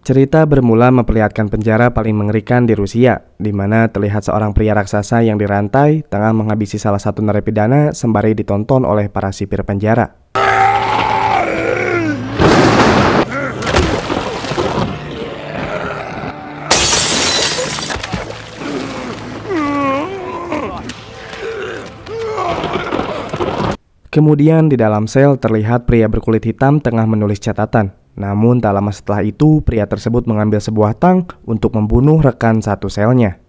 Cerita bermula memperlihatkan penjara paling mengerikan di Rusia, di mana terlihat seorang pria raksasa yang dirantai tengah menghabisi salah satu narapidana sembari ditonton oleh para sipir penjara. Kemudian di dalam sel terlihat pria berkulit hitam tengah menulis catatan. Namun tak lama setelah itu, pria tersebut mengambil sebuah tang untuk membunuh rekan satu selnya.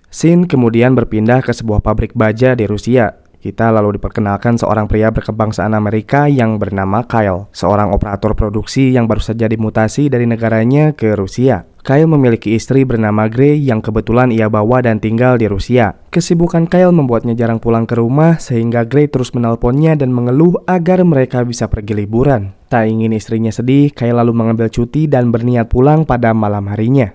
Scene kemudian berpindah ke sebuah pabrik baja di Rusia. Kita lalu diperkenalkan seorang pria berkebangsaan Amerika yang bernama Kyle, seorang operator produksi yang baru saja dimutasi dari negaranya ke Rusia. Kyle memiliki istri bernama Gray yang kebetulan ia bawa dan tinggal di Rusia. Kesibukan Kyle membuatnya jarang pulang ke rumah sehingga Gray terus menelponnya dan mengeluh agar mereka bisa pergi liburan. Tak ingin istrinya sedih, Kyle lalu mengambil cuti dan berniat pulang pada malam harinya.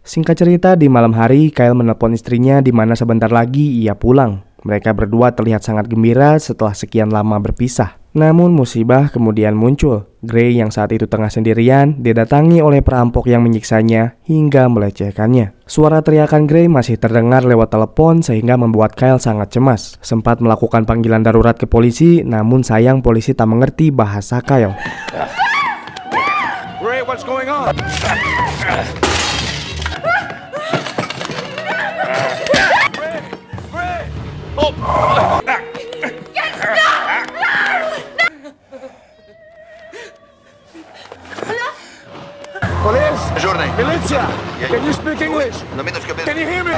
Singkat cerita, di malam hari, Kyle menelpon istrinya di mana sebentar lagi ia pulang. Mereka berdua terlihat sangat gembira setelah sekian lama berpisah. Namun musibah kemudian muncul. Gray yang saat itu tengah sendirian didatangi oleh perampok yang menyiksanya hingga melecehkannya. Suara teriakan Gray masih terdengar lewat telepon sehingga membuat Kyle sangat cemas. Sempat melakukan panggilan darurat ke polisi, namun sayang polisi tak mengerti bahasa Kyle. Gray, what's going on? Police! Militia! Can you speak English? Can you hear me?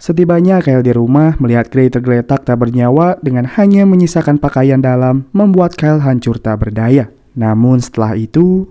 Setibanya Kyle di rumah, melihat Gray tergeletak tak bernyawa dengan hanya menyisakan pakaian dalam, membuat Kyle hancur tak berdaya. Namun setelah itu...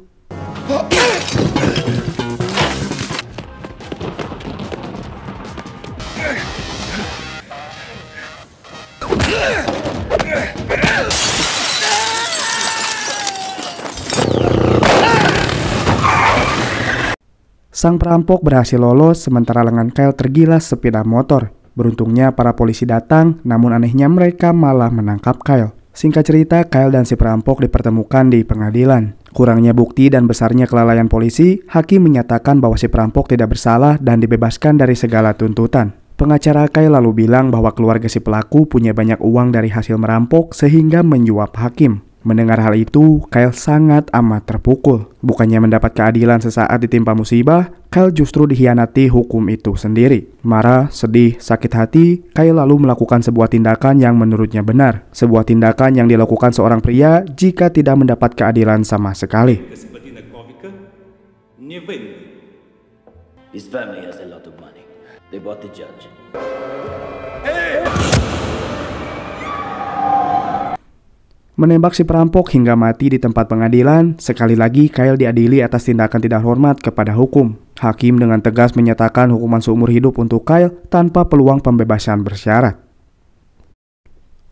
sang perampok berhasil lolos sementara lengan Kyle tergilas sepeda motor. Beruntungnya para polisi datang, namun anehnya mereka malah menangkap Kyle. Singkat cerita, Kyle dan si perampok dipertemukan di pengadilan. Kurangnya bukti dan besarnya kelalaian polisi, hakim menyatakan bahwa si perampok tidak bersalah dan dibebaskan dari segala tuntutan. Pengacara Kyle lalu bilang bahwa keluarga si pelaku punya banyak uang dari hasil merampok sehingga menyuap hakim. Mendengar hal itu, Kyle sangat amat terpukul. Bukannya mendapat keadilan sesaat ditimpa musibah, Kyle justru dikhianati hukum itu sendiri. Marah, sedih, sakit hati, Kyle lalu melakukan sebuah tindakan yang menurutnya benar. Sebuah tindakan yang dilakukan seorang pria jika tidak mendapat keadilan sama sekali. His family has a lot of money. They bought the judge. Menembak si perampok hingga mati di tempat pengadilan, sekali lagi Kyle diadili atas tindakan tidak hormat kepada hukum. Hakim dengan tegas menyatakan hukuman seumur hidup untuk Kyle tanpa peluang pembebasan bersyarat.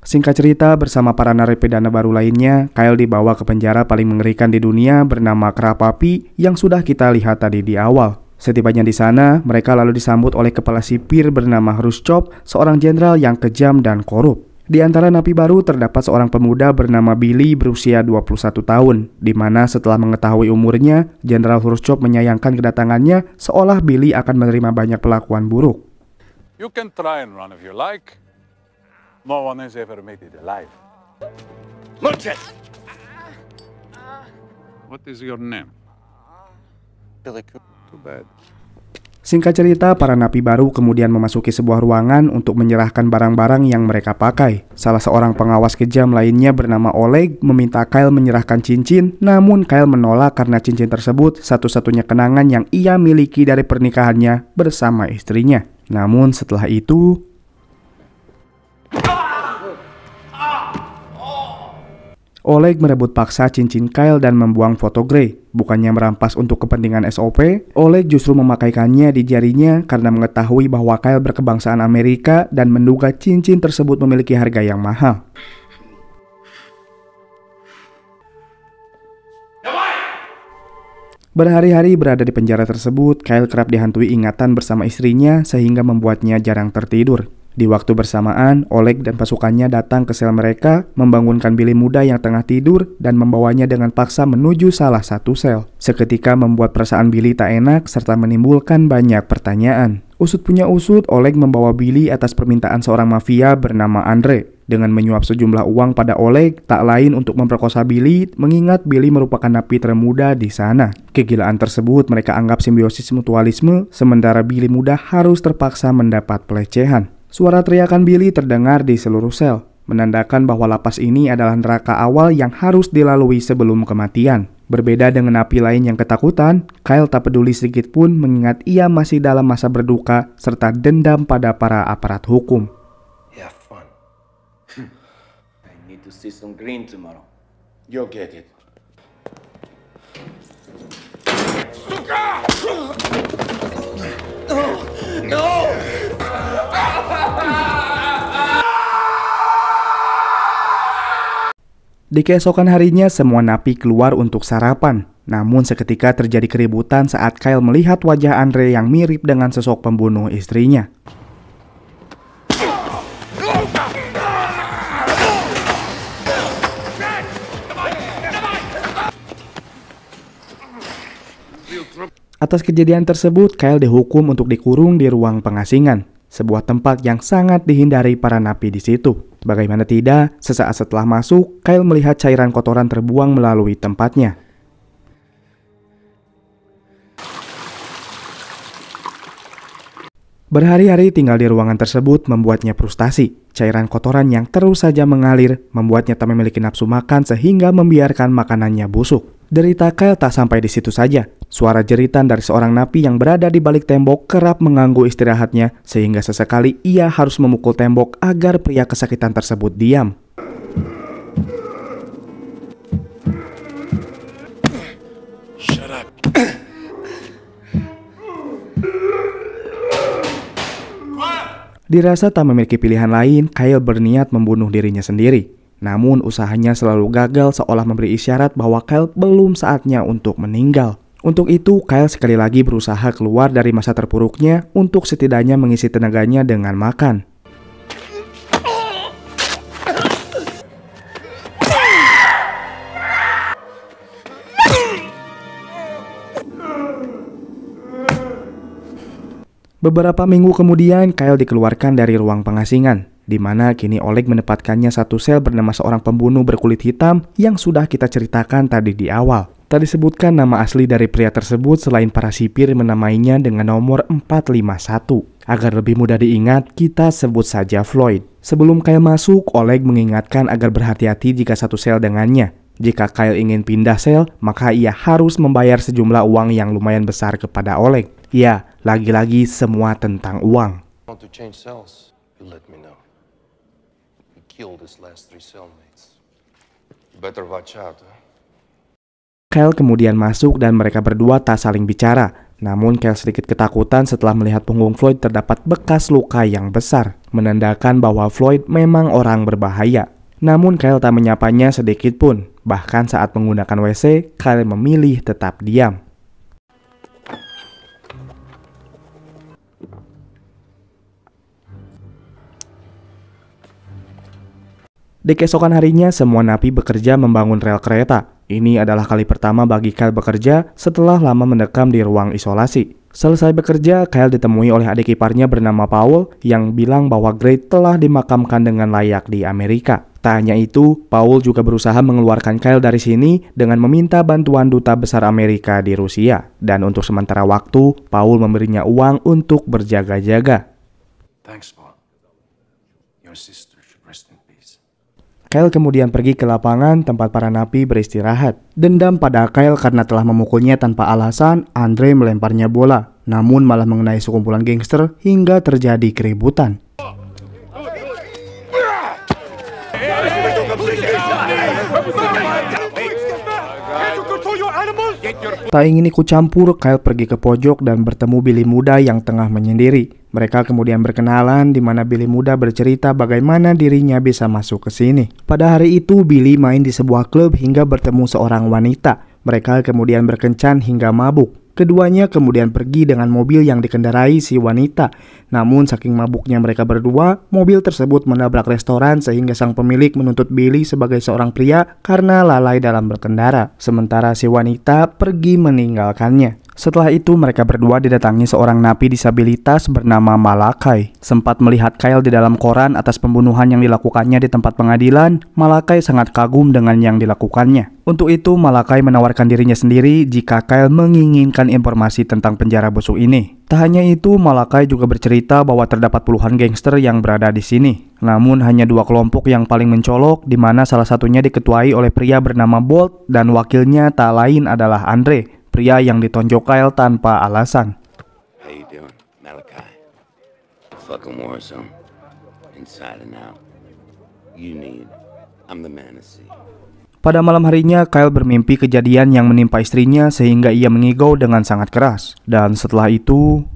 Singkat cerita, bersama para narapidana baru lainnya, Kyle dibawa ke penjara paling mengerikan di dunia bernama Krapapi yang sudah kita lihat tadi di awal. Setibanya di sana, mereka lalu disambut oleh kepala sipir bernama Khrushchev, seorang jenderal yang kejam dan korup. Di antara napi baru terdapat seorang pemuda bernama Billy berusia 21 tahun, di mana setelah mengetahui umurnya, Jenderal Khrushchev menyayangkan kedatangannya seolah Billy akan menerima banyak perlakuan buruk. You can try and run if you like. No one has ever made it alive. What is your name? Billy. Too bad. Singkat cerita, para napi baru kemudian memasuki sebuah ruangan untuk menyerahkan barang-barang yang mereka pakai. Salah seorang pengawas kejam lainnya bernama Oleg meminta Kyle menyerahkan cincin, namun Kyle menolak karena cincin tersebut satu-satunya kenangan yang ia miliki dari pernikahannya bersama istrinya. Namun setelah itu... Oleg merebut paksa cincin Kyle dan membuang foto Gray. Bukannya merampas untuk kepentingan SOP, Oleg justru memakaikannya di jarinya karena mengetahui bahwa Kyle berkebangsaan Amerika dan menduga cincin tersebut memiliki harga yang mahal. Berhari-hari berada di penjara tersebut, Kyle kerap dihantui ingatan bersama istrinya sehingga membuatnya jarang tertidur. Di waktu bersamaan, Oleg dan pasukannya datang ke sel mereka, membangunkan Billy muda yang tengah tidur dan membawanya dengan paksa menuju salah satu sel. Seketika membuat perasaan Billy tak enak serta menimbulkan banyak pertanyaan. Usut punya usut, Oleg membawa Billy atas permintaan seorang mafia bernama Andre. Dengan menyuap sejumlah uang pada Oleg, tak lain untuk memperkosa Billy, mengingat Billy merupakan napi termuda di sana. Kegilaan tersebut mereka anggap simbiosis mutualisme, sementara Billy muda harus terpaksa mendapat pelecehan. Suara teriakan Billy terdengar di seluruh sel, menandakan bahwa lapas ini adalah neraka awal yang harus dilalui sebelum kematian. Berbeda dengan napi lain yang ketakutan, Kyle tak peduli sedikit pun mengingat ia masih dalam masa berduka serta dendam pada para aparat hukum. Have fun. I need to see some green tomorrow. You'll get it. Suka! No! Di keesokan harinya, semua napi keluar untuk sarapan. Namun seketika terjadi keributan saat Kyle melihat wajah Andre yang mirip dengan sosok pembunuh istrinya. Atas kejadian tersebut, Kyle dihukum untuk dikurung di ruang pengasingan, sebuah tempat yang sangat dihindari para napi di situ. Bagaimana tidak, sesaat setelah masuk, Kyle melihat cairan kotoran terbuang melalui tempatnya. Berhari-hari tinggal di ruangan tersebut membuatnya frustasi. Cairan kotoran yang terus saja mengalir membuatnya tak memiliki nafsu makan sehingga membiarkan makanannya busuk. Derita Kyle tak sampai di situ saja. Suara jeritan dari seorang napi yang berada di balik tembok kerap mengganggu istirahatnya sehingga sesekali ia harus memukul tembok agar pria kesakitan tersebut diam. Shut up. Dirasa tak memiliki pilihan lain, Kyle berniat membunuh dirinya sendiri. Namun usahanya selalu gagal seolah memberi isyarat bahwa Kyle belum saatnya untuk meninggal. Untuk itu, Kyle sekali lagi berusaha keluar dari masa terpuruknya untuk setidaknya mengisi tenaganya dengan makan. Beberapa minggu kemudian, Kyle dikeluarkan dari ruang pengasingan, di mana kini Oleg menempatkannya satu sel bernama seorang pembunuh berkulit hitam yang sudah kita ceritakan tadi di awal. Tak disebutkan nama asli dari pria tersebut selain para sipir menamainya dengan nomor 451. Agar lebih mudah diingat, kita sebut saja Floyd. Sebelum Kyle masuk, Oleg mengingatkan agar berhati-hati jika satu sel dengannya. Jika Kyle ingin pindah sel, maka ia harus membayar sejumlah uang yang lumayan besar kepada Oleg. Ya, lagi-lagi semua tentang uang. Want to change cells? You let me know. We killed his last 3 cellmates. You better watch out, huh? Kyle kemudian masuk dan mereka berdua tak saling bicara. Namun Kyle sedikit ketakutan setelah melihat punggung Floyd terdapat bekas luka yang besar, menandakan bahwa Floyd memang orang berbahaya. Namun Kyle tak menyapanya sedikit pun. Bahkan saat menggunakan WC, Kyle memilih tetap diam. Di keesokan harinya, semua napi bekerja membangun rel kereta. Ini adalah kali pertama bagi Kyle bekerja setelah lama mendekam di ruang isolasi. Selesai bekerja, Kyle ditemui oleh adik iparnya bernama Paul yang bilang bahwa Great telah dimakamkan dengan layak di Amerika. Tak hanya itu, Paul juga berusaha mengeluarkan Kyle dari sini dengan meminta bantuan duta besar Amerika di Rusia. Dan untuk sementara waktu, Paul memberinya uang untuk berjaga-jaga. Thanks, Paul. Your sister should rest in peace. Kyle kemudian pergi ke lapangan tempat para napi beristirahat. Dendam pada Kyle karena telah memukulnya tanpa alasan, Andre melemparnya bola, namun malah mengenai sekumpulan gangster hingga terjadi keributan. Tak ingin ikut campur, Kyle pergi ke pojok dan bertemu Billy muda yang tengah menyendiri. Mereka kemudian berkenalan di mana Billy muda bercerita bagaimana dirinya bisa masuk ke sini. Pada hari itu, Billy main di sebuah klub hingga bertemu seorang wanita. Mereka kemudian berkencan hingga mabuk. Keduanya kemudian pergi dengan mobil yang dikendarai si wanita. Namun saking mabuknya mereka berdua, mobil tersebut menabrak restoran sehingga sang pemilik menuntut Billy sebagai seorang pria karena lalai dalam berkendara. Sementara si wanita pergi meninggalkannya. Setelah itu mereka berdua didatangi seorang napi disabilitas bernama Malakai. Sempat melihat Kyle di dalam koran atas pembunuhan yang dilakukannya di tempat pengadilan, Malakai sangat kagum dengan yang dilakukannya. Untuk itu Malakai menawarkan dirinya sendiri jika Kyle menginginkan informasi tentang penjara busuk ini. Tak hanya itu, Malakai juga bercerita bahwa terdapat puluhan gangster yang berada di sini. Namun hanya dua kelompok yang paling mencolok, di mana salah satunya diketuai oleh pria bernama Bolt dan wakilnya tak lain adalah Andre, pria yang ditonjok Kyle tanpa alasan. How you doing, Malachi? Fucking war zone. Inside and out. You need. I'm the man to see. Pada malam harinya, Kyle bermimpi kejadian yang menimpa istrinya sehingga ia mengigau dengan sangat keras. Dan setelah itu...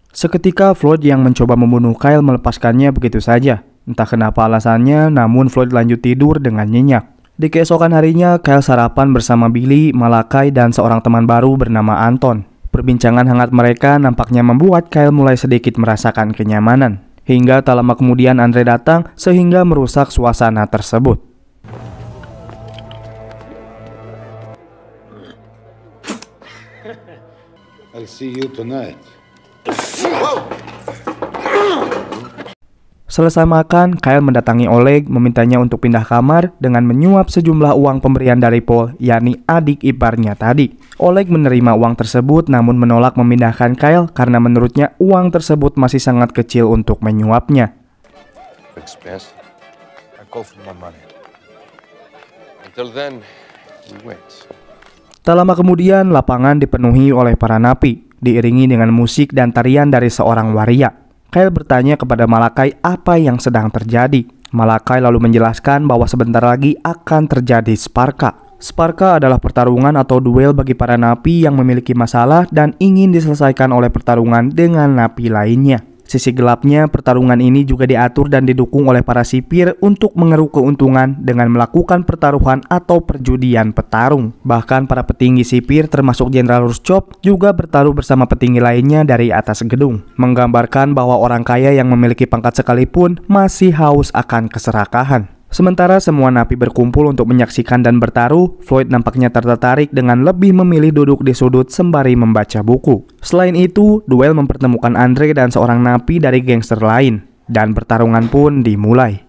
Seketika Floyd yang mencoba membunuh Kyle melepaskannya begitu saja. Entah kenapa alasannya, namun Floyd lanjut tidur dengan nyenyak. Di keesokan harinya, Kyle sarapan bersama Billy, Malakai, dan seorang teman baru bernama Anton. Perbincangan hangat mereka nampaknya membuat Kyle mulai sedikit merasakan kenyamanan. Hingga tak lama kemudian Andre datang sehingga merusak suasana tersebut. I'll see you tonight. Selesai makan, Kyle mendatangi Oleg memintanya untuk pindah kamar dengan menyuap sejumlah uang pemberian dari Paul, yakni adik iparnya tadi. Oleg menerima uang tersebut namun menolak memindahkan Kyle karena menurutnya uang tersebut masih sangat kecil untuk menyuapnya. Expense. I go for my money. Until then, we wait. Tak lama kemudian, lapangan dipenuhi oleh para napi, diiringi dengan musik dan tarian dari seorang waria. Kyle bertanya kepada Malakai apa yang sedang terjadi. Malakai lalu menjelaskan bahwa sebentar lagi akan terjadi Sparka. Sparka adalah pertarungan atau duel bagi para napi yang memiliki masalah dan ingin diselesaikan oleh pertarungan dengan napi lainnya. Sisi gelapnya, pertarungan ini juga diatur dan didukung oleh para sipir untuk mengeruk keuntungan dengan melakukan pertaruhan atau perjudian petarung. Bahkan para petinggi sipir termasuk Jenderal Ruschov juga bertaruh bersama petinggi lainnya dari atas gedung. Menggambarkan bahwa orang kaya yang memiliki pangkat sekalipun masih haus akan keserakahan. Sementara semua napi berkumpul untuk menyaksikan dan bertaruh, Floyd nampaknya tertarik dengan lebih memilih duduk di sudut sembari membaca buku. Selain itu, duel mempertemukan Andre dan seorang napi dari gangster lain, dan pertarungan pun dimulai.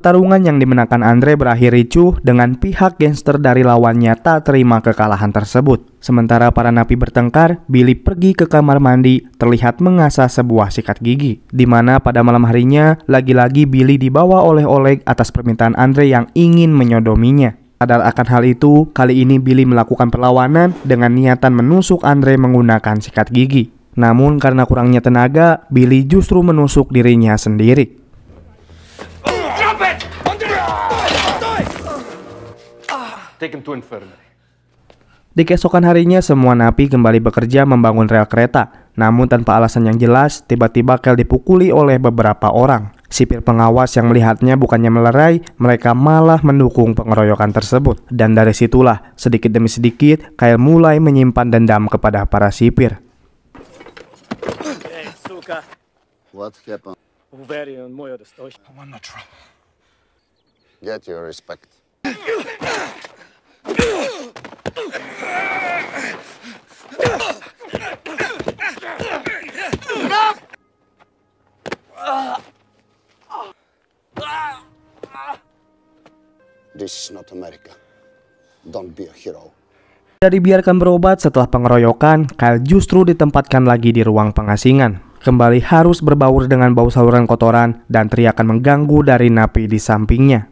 Pertarungan yang dimenangkan Andre berakhir ricuh dengan pihak gangster dari lawannya tak terima kekalahan tersebut. Sementara para napi bertengkar, Billy pergi ke kamar mandi terlihat mengasah sebuah sikat gigi. Di mana pada malam harinya, lagi-lagi Billy dibawa oleh Oleg atas permintaan Andre yang ingin menyodominya. Sadar akan hal itu, kali ini Billy melakukan perlawanan dengan niatan menusuk Andre menggunakan sikat gigi. Namun karena kurangnya tenaga, Billy justru menusuk dirinya sendiri. Take him to infirmary. Di keesokan harinya, semua napi kembali bekerja membangun rel kereta. Namun tanpa alasan yang jelas, tiba-tiba Kyle dipukuli oleh beberapa orang. Sipir pengawas yang melihatnya bukannya melerai, mereka malah mendukung pengeroyokan tersebut. Dan dari situlah, sedikit demi sedikit, Kyle mulai menyimpan dendam kepada para sipir. What happened? I want no trouble. Get your respect. This is not America. Don't be a hero. Tidak dibiarkan berobat setelah pengeroyokan, Kyle justru ditempatkan lagi di ruang pengasingan. kembali harus berbaur dengan bau saluran kotoran dan teriakan mengganggu dari napi di sampingnya.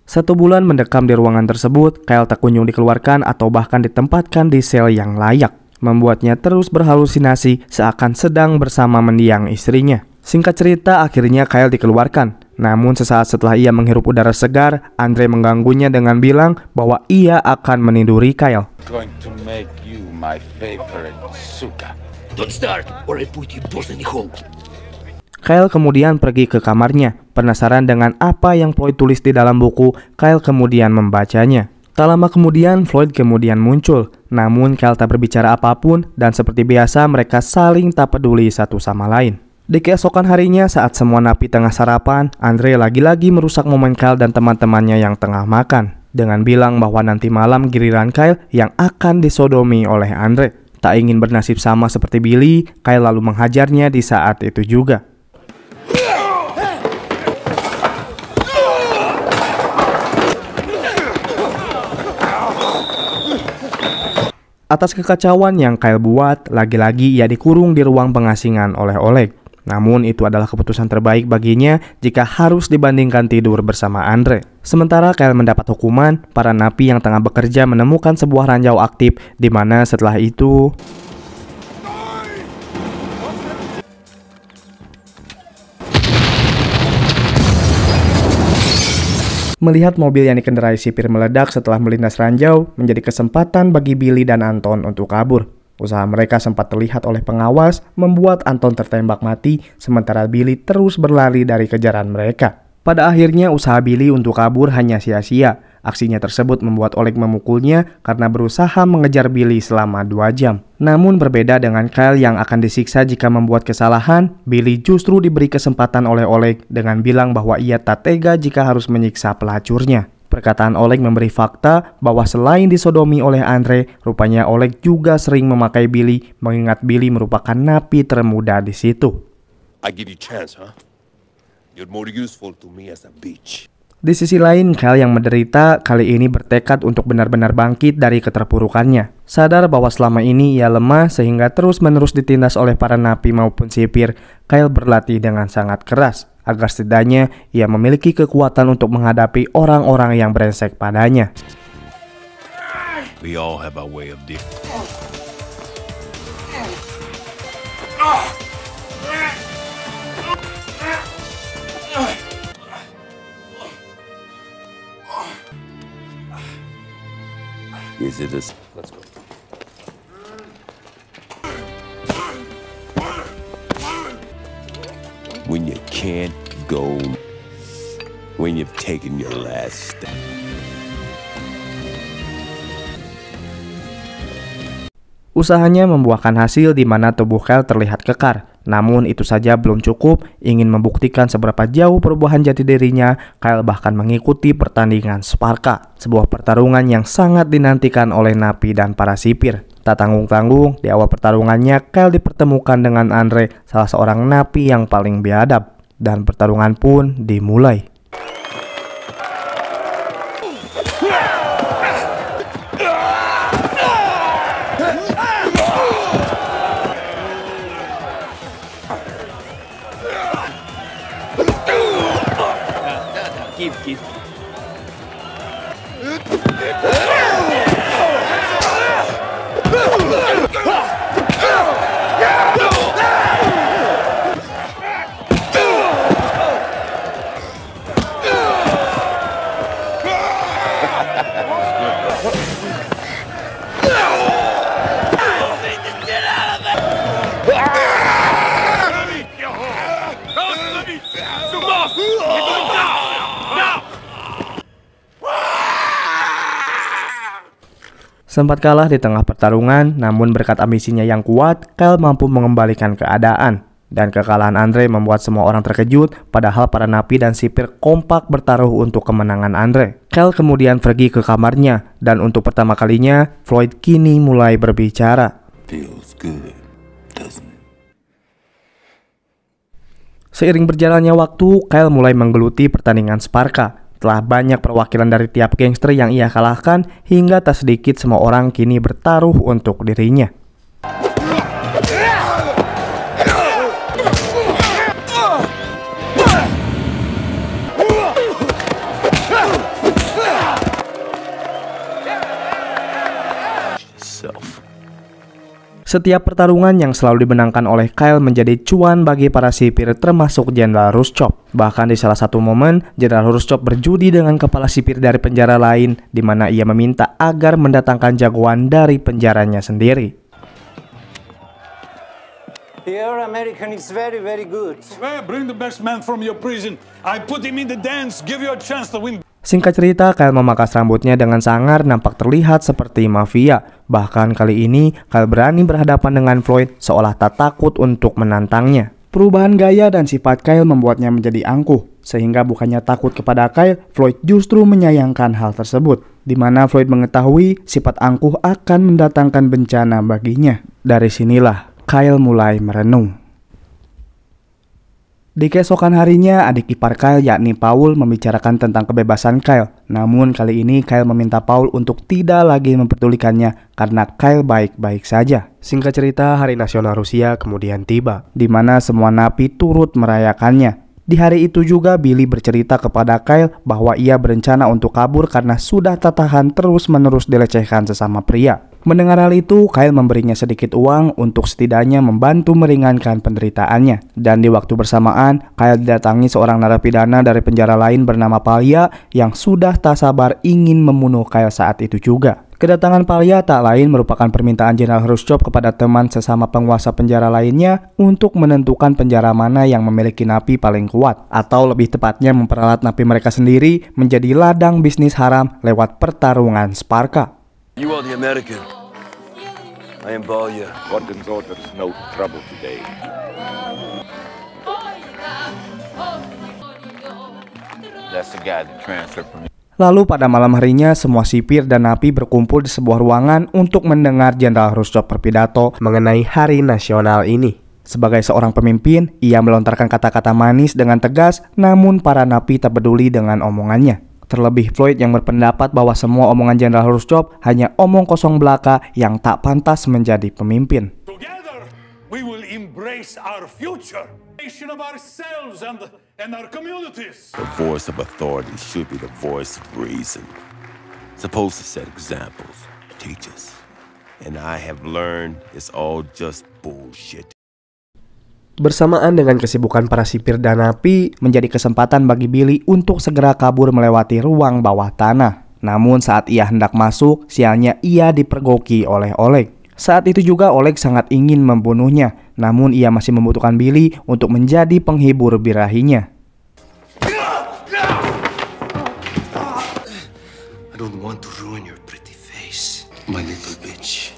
Satu bulan mendekam di ruangan tersebut, Kyle tak kunjung dikeluarkan atau bahkan ditempatkan di sel yang layak, membuatnya terus berhalusinasi seakan sedang bersama mendiang istrinya. Singkat cerita, akhirnya Kyle dikeluarkan. Namun sesaat setelah ia menghirup udara segar, Andre mengganggunya dengan bilang bahwa ia akan meniduri Kyle. Going to make you my favorite suka. Don't start, or I put you both in the hole. Kyle kemudian pergi ke kamarnya. Penasaran dengan apa yang Floyd tulis di dalam buku, Kyle kemudian membacanya. Tak lama kemudian, Floyd kemudian muncul. Namun Kyle tak berbicara apapun dan seperti biasa mereka saling tak peduli satu sama lain. Di keesokan harinya saat semua napi tengah sarapan, Andre lagi-lagi merusak momen Kyle dan teman-temannya yang tengah makan. Dengan bilang bahwa nanti malam giliran Kyle yang akan disodomi oleh Andre. Tak ingin bernasib sama seperti Billy, Kyle lalu menghajarnya di saat itu juga. Atas kekacauan yang Kyle buat, lagi-lagi ia dikurung di ruang pengasingan oleh Oleg. Namun itu adalah keputusan terbaik baginya jika harus dibandingkan tidur bersama Andre. Sementara Kyle mendapat hukuman, para napi yang tengah bekerja menemukan sebuah ranjau aktif di mana setelah itu melihat mobil yang dikendarai sipir meledak setelah melintas ranjau menjadi kesempatan bagi Billy dan Anton untuk kabur. Usaha mereka sempat terlihat oleh pengawas membuat Anton tertembak mati sementara Billy terus berlari dari kejaran mereka. Pada akhirnya usaha Billy untuk kabur hanya sia-sia. Aksinya tersebut membuat Oleg memukulnya karena berusaha mengejar Billy selama 2 jam. Namun berbeda dengan Kyle yang akan disiksa jika membuat kesalahan, Billy justru diberi kesempatan oleh Oleg dengan bilang bahwa ia tak tega jika harus menyiksa pelacurnya. Perkataan Oleg memberi fakta bahwa selain disodomi oleh Andre, rupanya Oleg juga sering memakai Billy mengingat Billy merupakan napi termuda di situ. I give you chance, huh? You're more useful to me as a bitch. Di sisi lain, Kyle yang menderita kali ini bertekad untuk benar-benar bangkit dari keterpurukannya. Sadar bahwa selama ini ia lemah sehingga terus-menerus ditindas oleh para napi maupun sipir, Kyle berlatih dengan sangat keras agar setidaknya ia memiliki kekuatan untuk menghadapi orang-orang yang brengsek padanya. We all have our way of dealing. Is it a... Let's go. When you can't go, when you've taken your last step. Usahanya membuahkan hasil di mana tubuh Kyle terlihat kekar. Namun itu saja belum cukup. Ingin membuktikan seberapa jauh perubahan jati dirinya, Kyle bahkan mengikuti pertandingan Sparka, sebuah pertarungan yang sangat dinantikan oleh napi dan para sipir. Tak tanggung-tanggung, di awal pertarungannya Kyle dipertemukan dengan Andre, salah seorang napi yang paling biadab. Dan pertarungan pun dimulai. Give. Sempat kalah di tengah pertarungan, namun berkat ambisinya yang kuat, Kyle mampu mengembalikan keadaan. Dan kekalahan Andre membuat semua orang terkejut, padahal para napi dan sipir kompak bertaruh untuk kemenangan Andre. Kyle kemudian pergi ke kamarnya, dan untuk pertama kalinya, Floyd kini mulai berbicara. Feels good, doesn't it? Seiring berjalannya waktu, Kyle mulai menggeluti pertandingan Sparka. setelah banyak perwakilan dari tiap gangster yang ia kalahkan, hingga tak sedikit semua orang kini bertaruh untuk dirinya. Setiap pertarungan yang selalu dimenangkan oleh Kyle menjadi cuan bagi para sipir termasuk Jenderal Hrushchov. Bahkan di salah satu momen, Jenderal Hrushchov berjudi dengan kepala sipir dari penjara lain, di mana ia meminta agar mendatangkan jagoan dari penjaranya sendiri. Here, American is very, very good. Bring the best man from your prison. I put him in the dance, give you a chance to win. Singkat cerita, Kyle memangkas rambutnya dengan sangar nampak terlihat seperti mafia. Bahkan kali ini, Kyle berani berhadapan dengan Floyd seolah tak takut untuk menantangnya. Perubahan gaya dan sifat Kyle membuatnya menjadi angkuh. Sehingga bukannya takut kepada Kyle, Floyd justru menyayangkan hal tersebut. Di mana Floyd mengetahui sifat angkuh akan mendatangkan bencana baginya. Dari sinilah, Kyle mulai merenung. Di keesokan harinya, adik ipar Kyle yakni Paul membicarakan tentang kebebasan Kyle. Namun kali ini Kyle meminta Paul untuk tidak lagi mempedulikannya karena Kyle baik-baik saja. Singkat cerita, Hari Nasional Rusia kemudian tiba, di mana semua napi turut merayakannya. Di hari itu juga Billy bercerita kepada Kyle bahwa ia berencana untuk kabur karena sudah tak tahan terus-menerus dilecehkan sesama pria. Mendengar hal itu, Kyle memberinya sedikit uang untuk setidaknya membantu meringankan penderitaannya. Dan di waktu bersamaan, Kyle didatangi seorang narapidana dari penjara lain bernama Palya yang sudah tak sabar ingin membunuh Kyle saat itu juga. Kedatangan Palya tak lain merupakan permintaan Jenderal Hrushchov kepada teman sesama penguasa penjara lainnya untuk menentukan penjara mana yang memiliki napi paling kuat, atau lebih tepatnya memperalat napi mereka sendiri menjadi ladang bisnis haram lewat pertarungan Sparka. You are the American. I am Balya. Gordon's orders, no trouble today. That's the guy that transferred from. Lalu pada malam harinya, semua sipir dan napi berkumpul di sebuah ruangan untuk mendengar Jenderal Hrushchov berpidato mengenai Hari Nasional ini. Sebagai seorang pemimpin, ia melontarkan kata-kata manis dengan tegas, namun para napi tak peduli dengan omongannya. Terlebih Floyd yang berpendapat bahwa semua omongan Jenderal Hrushchov hanya omong kosong belaka yang tak pantas menjadi pemimpin. Together, we will embrace our future, nation of ourselves and our communities. The voice of authority should be the voice of reason. Supposed to set examples, teach us. And I have learned it's all just bullshit. Bersamaan dengan kesibukan para sipir dan napi, menjadi kesempatan bagi Billy untuk segera kabur melewati ruang bawah tanah. Namun saat ia hendak masuk, sialnya ia dipergoki oleh Oleg. Saat itu juga Oleg sangat ingin membunuhnya, namun ia masih membutuhkan Billy untuk menjadi penghibur birahinya. I don't want to ruin your pretty face, my little bitch.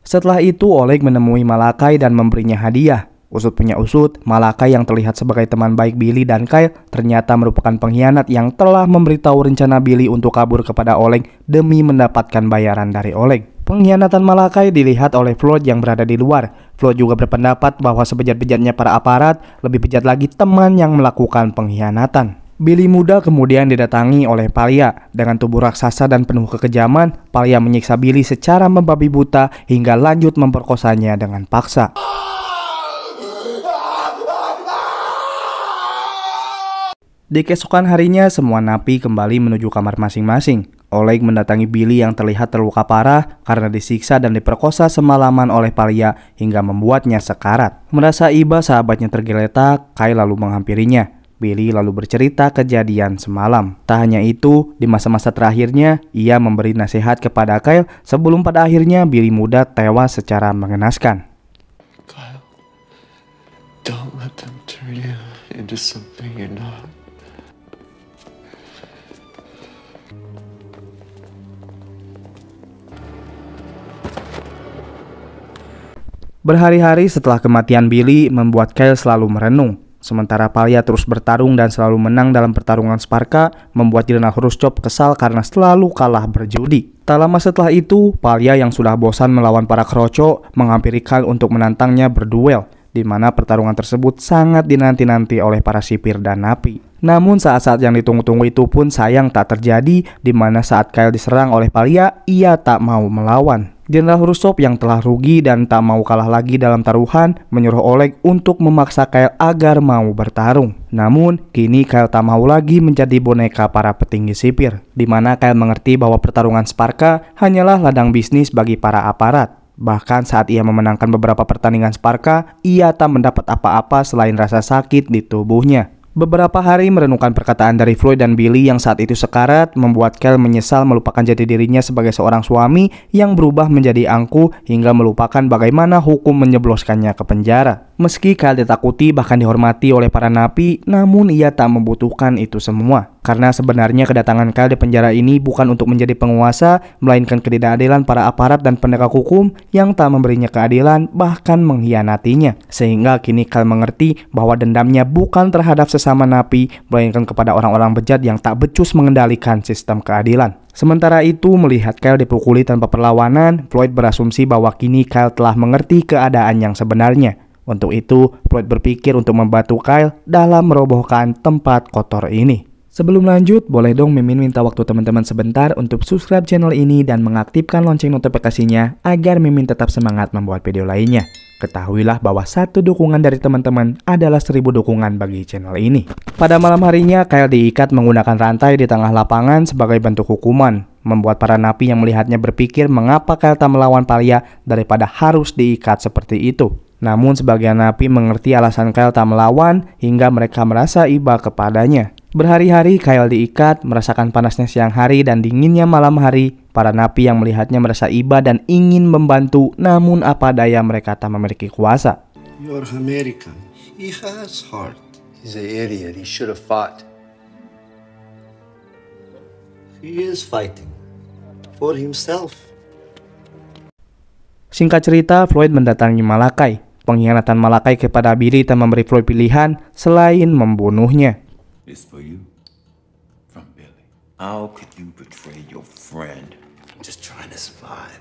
Setelah itu Oleg menemui Malakai dan memberinya hadiah. Usut punya usut, Malakai yang terlihat sebagai teman baik Billy dan Kyle ternyata merupakan pengkhianat yang telah memberitahu rencana Billy untuk kabur kepada Oleg demi mendapatkan bayaran dari Oleg. Pengkhianatan Malakai dilihat oleh Floyd yang berada di luar. Floyd juga berpendapat bahwa sebejat-bejatnya para aparat, lebih bejat lagi teman yang melakukan pengkhianatan. Billy muda kemudian didatangi oleh Palya. Dengan tubuh raksasa dan penuh kekejaman, Palya menyiksa Billy secara membabi buta hingga lanjut memperkosanya dengan paksa. Di keesokan harinya, semua napi kembali menuju kamar masing-masing. Oleg mendatangi Billy yang terlihat terluka parah karena disiksa dan diperkosa semalaman oleh Palya hingga membuatnya sekarat. Merasa iba sahabatnya tergeletak, Kyle lalu menghampirinya. Billy lalu bercerita kejadian semalam. Tak hanya itu, di masa-masa terakhirnya, ia memberi nasihat kepada Kyle sebelum pada akhirnya Billy muda tewas secara mengenaskan. Kyle, don't let them turn you into something you're not. Berhari-hari setelah kematian Billy membuat Kyle selalu merenung. Sementara Palya terus bertarung dan selalu menang dalam pertarungan Sparka, membuat Jenderal Hrushchov kesal karena selalu kalah berjudi. Tak lama setelah itu, Palya yang sudah bosan melawan para kroco menghampiri Kyle untuk menantangnya berduel. di mana pertarungan tersebut sangat dinanti-nanti oleh para sipir dan napi. Namun saat-saat yang ditunggu-tunggu itu pun sayang tak terjadi, di mana saat Kyle diserang oleh Palya, ia tak mau melawan. Jenderal Khrushchev yang telah rugi dan tak mau kalah lagi dalam taruhan menyuruh Oleg untuk memaksa Kyle agar mau bertarung. Namun kini Kyle tak mau lagi menjadi boneka para petinggi sipir, di mana Kyle mengerti bahwa pertarungan Sparka hanyalah ladang bisnis bagi para aparat. Bahkan saat ia memenangkan beberapa pertandingan Sparka, ia tak mendapat apa-apa selain rasa sakit di tubuhnya. Beberapa hari merenungkan perkataan dari Floyd dan Billy yang saat itu sekarat membuat Kyle menyesal melupakan jati dirinya sebagai seorang suami yang berubah menjadi angkuh hingga melupakan bagaimana hukum menyebloskannya ke penjara. Meski Kyle ditakuti bahkan dihormati oleh para napi, namun ia tak membutuhkan itu semua. Karena sebenarnya kedatangan Kyle di penjara ini bukan untuk menjadi penguasa, melainkan ketidakadilan para aparat dan penegak hukum yang tak memberinya keadilan, bahkan mengkhianatinya. Sehingga kini Kyle mengerti bahwa dendamnya bukan terhadap sesama napi, melainkan kepada orang-orang bejat yang tak becus mengendalikan sistem keadilan. Sementara itu, melihat Kyle dipukuli tanpa perlawanan, Floyd berasumsi bahwa kini Kyle telah mengerti keadaan yang sebenarnya. Untuk itu, Floyd berpikir untuk membantu Kyle dalam merobohkan tempat kotor ini. Sebelum lanjut, boleh dong Mimin minta waktu teman-teman sebentar untuk subscribe channel ini dan mengaktifkan lonceng notifikasinya agar Mimin tetap semangat membuat video lainnya. Ketahuilah bahwa 1 dukungan dari teman-teman adalah 1000 dukungan bagi channel ini. Pada malam harinya, Kyle diikat menggunakan rantai di tengah lapangan sebagai bentuk hukuman, membuat para napi yang melihatnya berpikir mengapa Kyle tak melawan Palya daripada harus diikat seperti itu. Namun sebagian napi mengerti alasan Kyle tak melawan hingga mereka merasa iba kepadanya. Berhari-hari Kyle diikat, merasakan panasnya siang hari dan dinginnya malam hari. Para napi yang melihatnya merasa iba dan ingin membantu, namun apa daya mereka tak memiliki kuasa. You're American. He has heart. He's an idiot. He should have fought. He is fighting for himself. Singkat cerita, Floyd mendatangi Malakai. Pengkhianatan Malakai kepada Billy tak memberi Floyd pilihan selain membunuhnya. This for you from Billy. How could you betray your friend? I'm just trying to survive.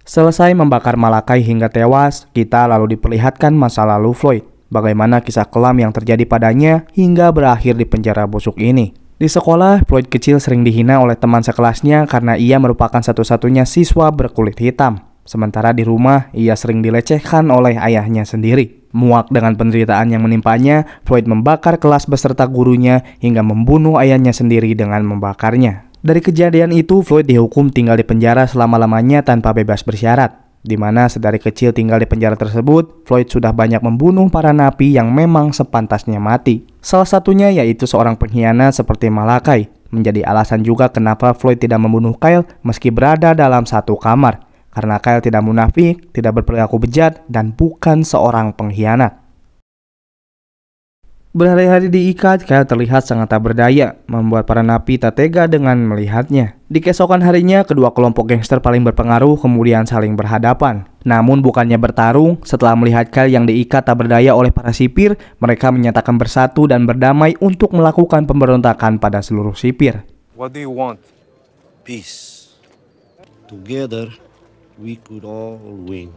Selesai membakar Malakai hingga tewas, kita lalu diperlihatkan masa lalu Floyd. Bagaimana kisah kelam yang terjadi padanya hingga berakhir di penjara busuk ini. Di sekolah, Floyd kecil sering dihina oleh teman sekelasnya karena ia merupakan satu-satunya siswa berkulit hitam. Sementara di rumah, ia sering dilecehkan oleh ayahnya sendiri. Muak dengan penderitaan yang menimpanya, Floyd membakar kelas beserta gurunya hingga membunuh ayahnya sendiri dengan membakarnya. Dari kejadian itu, Floyd dihukum tinggal di penjara selama-lamanya tanpa bebas bersyarat. Di mana sedari kecil tinggal di penjara tersebut, Floyd sudah banyak membunuh para napi yang memang sepantasnya mati. Salah satunya yaitu seorang pengkhianat seperti Malakai. Menjadi alasan juga kenapa Floyd tidak membunuh Kyle meski berada dalam satu kamar. Karena Kyle tidak munafik, tidak berperilaku bejat, dan bukan seorang pengkhianat. Berhari-hari diikat, Kyle terlihat sangat tak berdaya, membuat para napi tak tega dengan melihatnya. Di keesokan harinya, kedua kelompok gangster paling berpengaruh kemudian saling berhadapan. Namun bukannya bertarung, setelah melihat Kyle yang diikat tak berdaya oleh para sipir, mereka menyatakan bersatu dan berdamai untuk melakukan pemberontakan pada seluruh sipir. What do you want? Peace. Together, we could all win.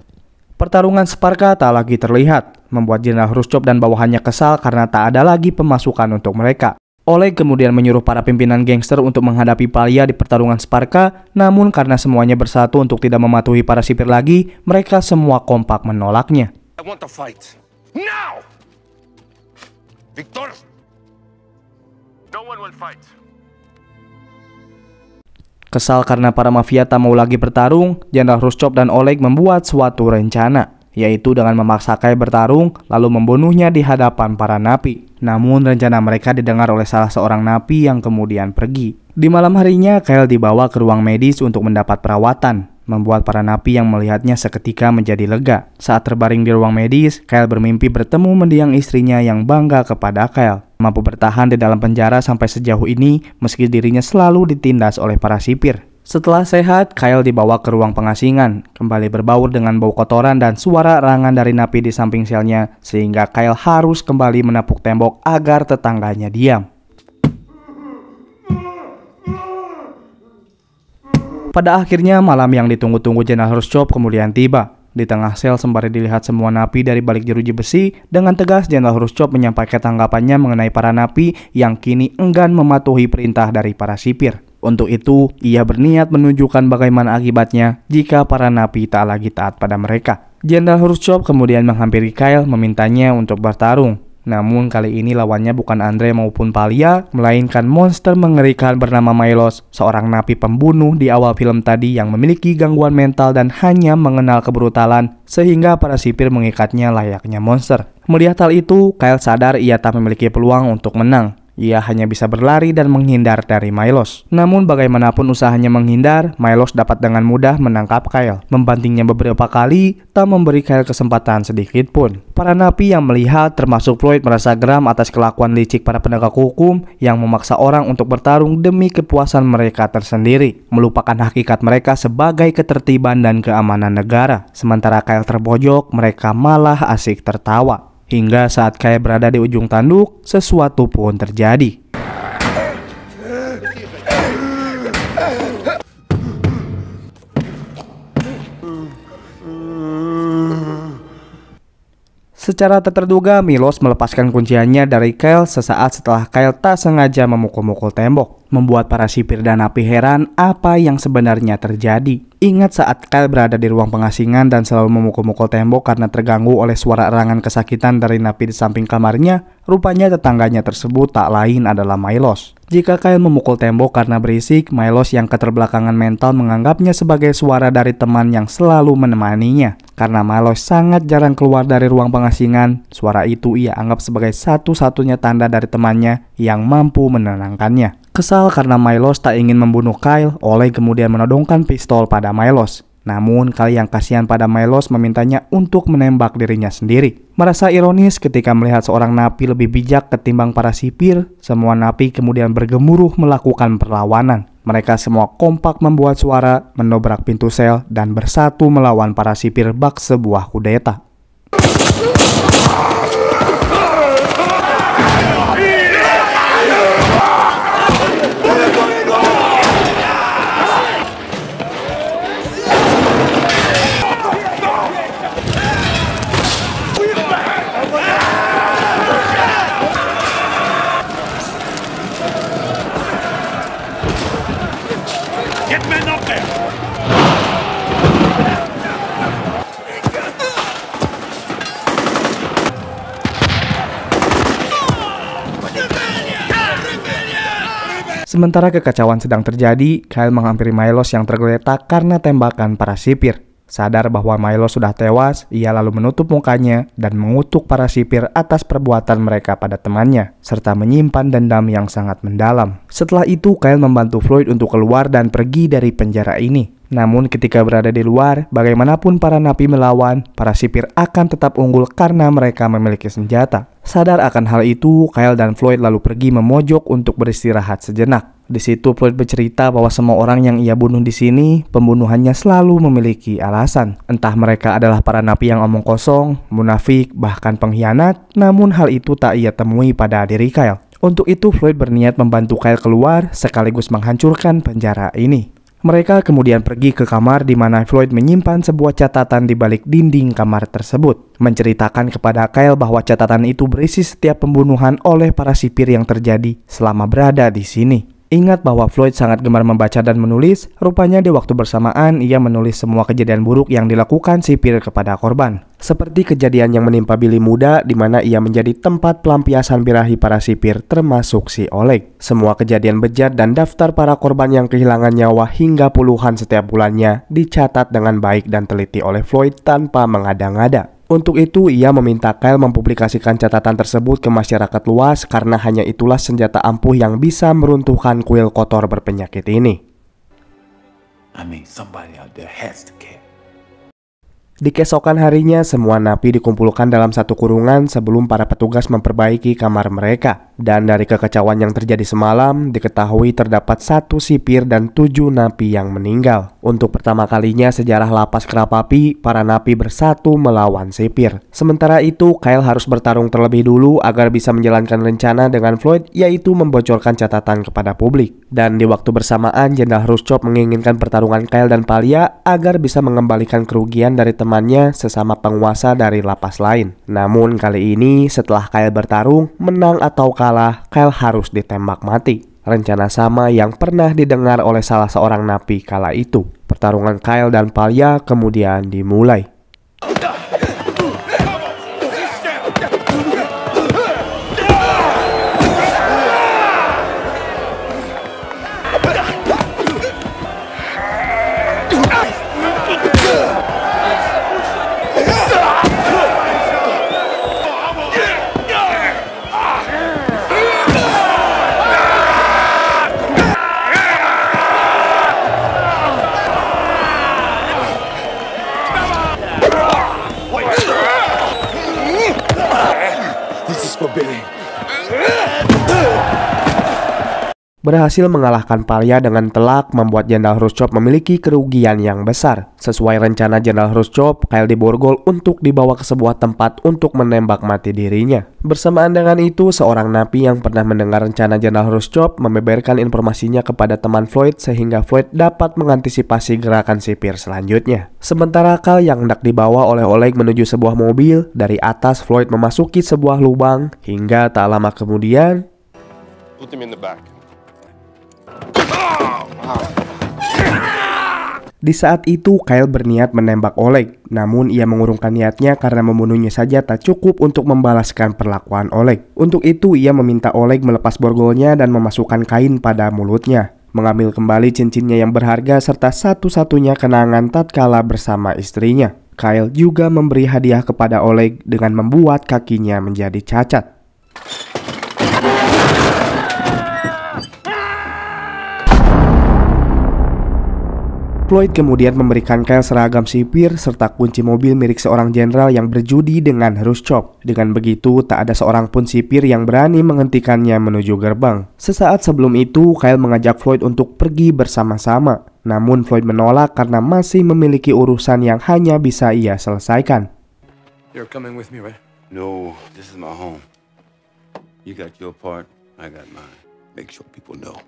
Pertarungan Sparka tak lagi terlihat, membuat Jenderal Khrushchev dan bawahannya kesal karena tak ada lagi pemasukan untuk mereka. Oleg kemudian menyuruh para pimpinan gangster untuk menghadapi Palya di pertarungan Sparka, namun karena semuanya bersatu untuk tidak mematuhi para sipir lagi, mereka semua kompak menolaknya. I want to fight. Now! Victor! No one will fight. Kesal karena para mafia tak mau lagi bertarung, Jenderal Khrushchev dan Oleg membuat suatu rencana, yaitu dengan memaksa Kyle bertarung lalu membunuhnya di hadapan para napi. Namun rencana mereka didengar oleh salah seorang napi yang kemudian pergi. Di malam harinya, Kyle dibawa ke ruang medis untuk mendapat perawatan, membuat para napi yang melihatnya seketika menjadi lega. Saat terbaring di ruang medis, Kyle bermimpi bertemu mendiang istrinya yang bangga kepada Kyle. Mampu bertahan di dalam penjara sampai sejauh ini meski dirinya selalu ditindas oleh para sipir. Setelah sehat, Kyle dibawa ke ruang pengasingan, kembali berbaur dengan bau kotoran dan suara erangan dari napi di samping selnya, sehingga Kyle harus kembali menapuk tembok agar tetangganya diam. Pada akhirnya malam yang ditunggu-tunggu Jenderal Khrushchev kemudian tiba. Di tengah sel sembari dilihat semua napi dari balik jeruji besi, dengan tegas Jenderal Khrushchev menyampaikan tanggapannya mengenai para napi yang kini enggan mematuhi perintah dari para sipir. Untuk itu, ia berniat menunjukkan bagaimana akibatnya jika para napi tak lagi taat pada mereka. Jenderal Khrushchev kemudian menghampiri Kyle memintanya untuk bertarung. Namun kali ini lawannya bukan Andre maupun Palia, melainkan monster mengerikan bernama Milos, seorang napi pembunuh di awal film tadi yang memiliki gangguan mental dan hanya mengenal kebrutalan, sehingga para sipir mengikatnya layaknya monster. Melihat hal itu, Kyle sadar ia tak memiliki peluang untuk menang. Ia hanya bisa berlari dan menghindar dari Milos. Namun bagaimanapun usahanya menghindar, Milos dapat dengan mudah menangkap Kyle. Membantingnya beberapa kali, tak memberi Kyle kesempatan sedikit pun. Para napi yang melihat, termasuk Floyd, merasa geram atas kelakuan licik para penegak hukum yang memaksa orang untuk bertarung demi kepuasan mereka tersendiri, melupakan hakikat mereka sebagai ketertiban dan keamanan negara. Sementara Kyle terpojok, mereka malah asik tertawa. Hingga saat Kyle berada di ujung tanduk, sesuatu pun terjadi. Secara tak terduga, Milos melepaskan kunciannya dari Kyle sesaat setelah Kyle tak sengaja memukul-mukul tembok, membuat para sipir dan napi heran apa yang sebenarnya terjadi. Ingat saat Kyle berada di ruang pengasingan dan selalu memukul-mukul tembok karena terganggu oleh suara erangan kesakitan dari napi di samping kamarnya, rupanya tetangganya tersebut tak lain adalah Milos. Jika Kyle memukul tembok karena berisik, Milos yang keterbelakangan mental menganggapnya sebagai suara dari teman yang selalu menemaninya. Karena Milos sangat jarang keluar dari ruang pengasingan, suara itu ia anggap sebagai satu-satunya tanda dari temannya yang mampu menenangkannya. Kesal karena Milos tak ingin membunuh Kyle, Oleg kemudian menodongkan pistol pada Milos. Namun, Kyle yang kasihan pada Milos memintanya untuk menembak dirinya sendiri. Merasa ironis ketika melihat seorang napi lebih bijak ketimbang para sipir, semua napi kemudian bergemuruh melakukan perlawanan. Mereka semua kompak membuat suara, mendobrak pintu sel, dan bersatu melawan para sipir bak sebuah kudeta. Get men up there! Sementara kekacauan sedang terjadi, Kyle menghampiri Milos yang tergeletak karena tembakan para sipir. Sadar bahwa Milos sudah tewas, ia lalu menutup mukanya dan mengutuk para sipir atas perbuatan mereka pada temannya, serta menyimpan dendam yang sangat mendalam. Setelah itu, Kyle membantu Floyd untuk keluar dan pergi dari penjara ini. Namun ketika berada di luar, bagaimanapun para napi melawan, para sipir akan tetap unggul karena mereka memiliki senjata. Sadar akan hal itu, Kyle dan Floyd lalu pergi memojok untuk beristirahat sejenak. Di situ Floyd bercerita bahwa semua orang yang ia bunuh di sini, pembunuhannya selalu memiliki alasan. Entah mereka adalah para napi yang omong kosong, munafik, bahkan pengkhianat, namun hal itu tak ia temui pada diri Kyle. Untuk itu Floyd berniat membantu Kyle keluar sekaligus menghancurkan penjara ini. Mereka kemudian pergi ke kamar di mana Floyd menyimpan sebuah catatan di balik dinding kamar tersebut, menceritakan kepada Kyle bahwa catatan itu berisi setiap pembunuhan oleh para sipir yang terjadi selama berada di sini. Ingat bahwa Floyd sangat gemar membaca dan menulis, rupanya di waktu bersamaan ia menulis semua kejadian buruk yang dilakukan sipir kepada korban. Seperti kejadian yang menimpa Billy muda di mana ia menjadi tempat pelampiasan birahi para sipir termasuk si Oleg. Semua kejadian bejat dan daftar para korban yang kehilangan nyawa hingga puluhan setiap bulannya dicatat dengan baik dan teliti oleh Floyd tanpa mengada-ngada. Untuk itu, ia meminta Kyle mempublikasikan catatan tersebut ke masyarakat luas karena hanya itulah senjata ampuh yang bisa meruntuhkan kuil kotor berpenyakit ini. Di keesokan harinya, semua napi dikumpulkan dalam satu kurungan sebelum para petugas memperbaiki kamar mereka. Dan dari kekacauan yang terjadi semalam, diketahui terdapat 1 sipir dan 7 napi yang meninggal. Untuk pertama kalinya sejarah lapas Kerapapi, para napi bersatu melawan sipir. Sementara itu, Kyle harus bertarung terlebih dulu agar bisa menjalankan rencana dengan Floyd, yaitu membocorkan catatan kepada publik. Dan di waktu bersamaan, Jenderal Khrushchev menginginkan pertarungan Kyle dan Palya agar bisa mengembalikan kerugian dari temannya sesama penguasa dari lapas lain. Namun kali ini, setelah Kyle bertarung, menang atau kalah, Kyle harus ditembak mati. Rencana sama yang pernah didengar oleh salah seorang napi kala itu. Pertarungan Kyle dan Palya kemudian dimulai. Berhasil mengalahkan Palya dengan telak membuat Jenderal Khrushchev memiliki kerugian yang besar. Sesuai rencana Jenderal Khrushchev, Kyle diborgol untuk dibawa ke sebuah tempat untuk menembak mati dirinya. Bersamaan dengan itu, seorang napi yang pernah mendengar rencana Jenderal Khrushchev membeberkan informasinya kepada teman Floyd sehingga Floyd dapat mengantisipasi gerakan sipir selanjutnya. Sementara Kyle yang hendak dibawa oleh Oleg menuju sebuah mobil, dari atas Floyd memasuki sebuah lubang hingga tak lama kemudian Put him in the back. Di saat itu, Kyle berniat menembak Oleg, namun ia mengurungkan niatnya karena membunuhnya saja tak cukup untuk membalaskan perlakuan Oleg. Untuk itu, ia meminta Oleg melepas borgolnya dan memasukkan kain pada mulutnya, mengambil kembali cincinnya yang berharga serta satu-satunya kenangan tatkala bersama istrinya. Kyle juga memberi hadiah kepada Oleg dengan membuat kakinya menjadi cacat. Floyd kemudian memberikan Kyle seragam sipir serta kunci mobil milik seorang jenderal yang berjudi dengan Khrushchev. Dengan begitu, tak ada seorang pun sipir yang berani menghentikannya menuju gerbang. Sesaat sebelum itu, Kyle mengajak Floyd untuk pergi bersama-sama. Namun Floyd menolak karena masih memiliki urusan yang hanya bisa ia selesaikan. You're coming with me, right? No, this is my home. You got your part, I got mine. Make sure people know.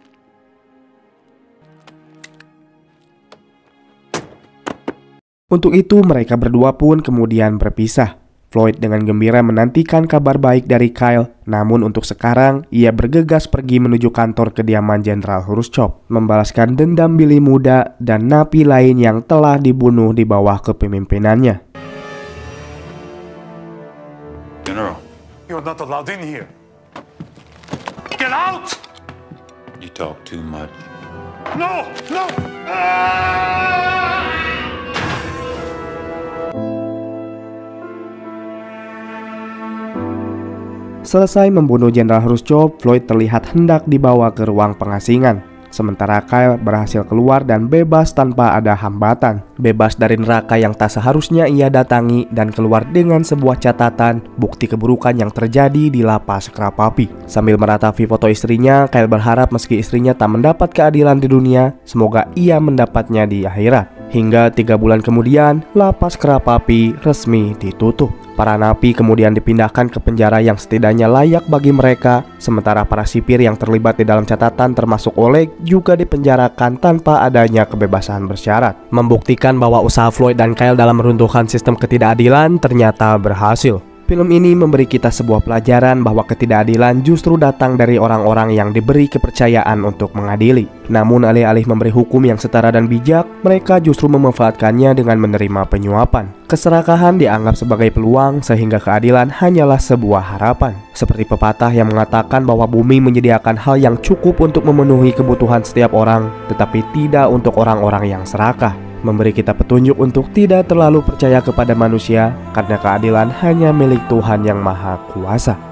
Untuk itu, mereka berdua pun kemudian berpisah. Floyd dengan gembira menantikan kabar baik dari Kyle, namun untuk sekarang, ia bergegas pergi menuju kantor kediaman Jenderal Khrushchev, membalaskan dendam Billy muda dan napi lain yang telah dibunuh di bawah kepemimpinannya. General, you're not allowed in here. Get out! You talk too much. No! No! Selesai membunuh Jenderal Khrushchev, Floyd terlihat hendak dibawa ke ruang pengasingan. Sementara Kyle berhasil keluar dan bebas tanpa ada hambatan. Bebas dari neraka yang tak seharusnya ia datangi dan keluar dengan sebuah catatan bukti keburukan yang terjadi di lapas Kerapapi. Sambil meratapi foto istrinya, Kyle berharap meski istrinya tak mendapat keadilan di dunia, semoga ia mendapatnya di akhirat. Hingga 3 bulan kemudian, lapas Kerapapi resmi ditutup. Para napi kemudian dipindahkan ke penjara yang setidaknya layak bagi mereka, sementara para sipir yang terlibat di dalam catatan termasuk Oleg juga dipenjarakan tanpa adanya kebebasan bersyarat. Membuktikan bahwa usaha Floyd dan Kyle dalam meruntuhkan sistem ketidakadilan ternyata berhasil. Film ini memberi kita sebuah pelajaran bahwa ketidakadilan justru datang dari orang-orang yang diberi kepercayaan untuk mengadili. Namun alih-alih memberi hukum yang setara dan bijak, mereka justru memanfaatkannya dengan menerima penyuapan. Keserakahan dianggap sebagai peluang sehingga keadilan hanyalah sebuah harapan. Seperti pepatah yang mengatakan bahwa bumi menyediakan hal yang cukup untuk memenuhi kebutuhan setiap orang, tetapi tidak untuk orang-orang yang serakah. Memberi kita petunjuk untuk tidak terlalu percaya kepada manusia, karena keadilan hanya milik Tuhan yang Maha Kuasa.